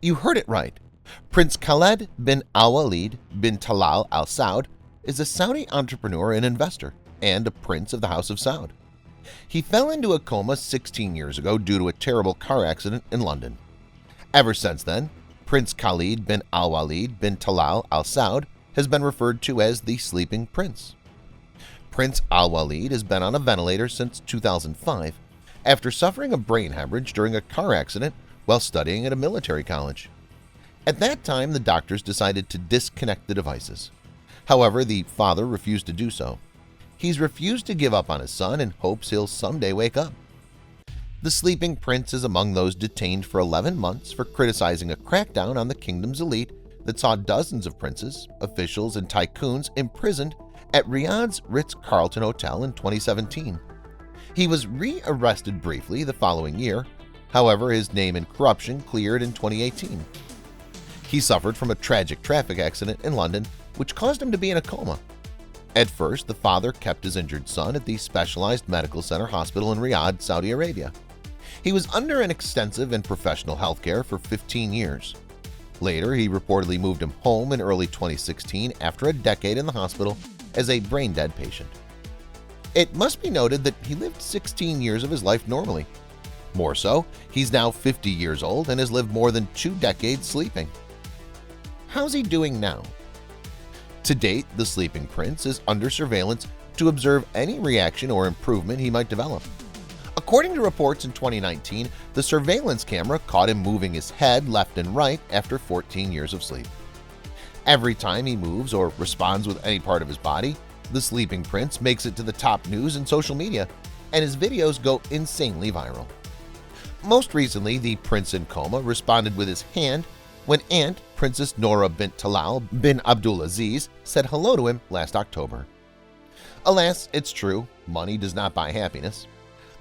You heard it right. Prince Khaled bin al-Walid bin Talal Al Saud is a Saudi entrepreneur and investor and a prince of the House of Saud. He fell into a coma 16 years ago due to a terrible car accident in London. Ever since then, Prince Khalid bin al-Walid bin Talal Al Saud has been referred to as the Sleeping Prince. Prince al-Walid has been on a ventilator since 2005 after suffering a brain hemorrhage during a car accident while studying at a military college. At that time, the doctors decided to disconnect the devices. However, the father refused to do so. He's refused to give up on his son and hopes he'll someday wake up. The Sleeping Prince is among those detained for 11 months for criticizing a crackdown on the kingdom's elite that saw dozens of princes, officials, and tycoons imprisoned at Riyadh's Ritz-Carlton Hotel in 2017. He was re-arrested briefly the following year. However, his name and corruption cleared in 2018. He suffered from a tragic traffic accident in London, which caused him to be in a coma. At first, the father kept his injured son at the Specialized Medical Center Hospital in Riyadh, Saudi Arabia. He was under an extensive and professional health care for 15 years. Later, he reportedly moved him home in early 2016 after a decade in the hospital as a brain-dead patient. It must be noted that he lived 16 years of his life normally. More so, he's now 50 years old and has lived more than 2 decades sleeping. How's he doing now? To date, the Sleeping Prince is under surveillance to observe any reaction or improvement he might develop. According to reports in 2019, the surveillance camera caught him moving his head left and right after 14 years of sleep. Every time he moves or responds with any part of his body, the Sleeping Prince makes it to the top news and social media, and his videos go insanely viral. Most recently, the prince in coma responded with his hand when Aunt Princess Noura bint Talal bin Abdulaziz said hello to him last October. Alas, it's true, money does not buy happiness.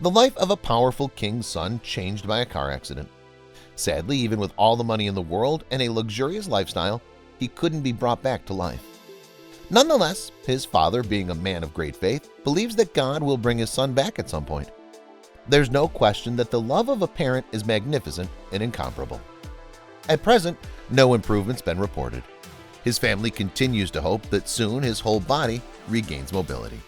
The life of a powerful king's son changed by a car accident. Sadly, even with all the money in the world and a luxurious lifestyle, he couldn't be brought back to life. Nonetheless, his father, being a man of great faith, believes that God will bring his son back at some point. There's no question that the love of a parent is magnificent and incomparable. At present, no improvement's been reported. His family continues to hope that soon his whole body regains mobility.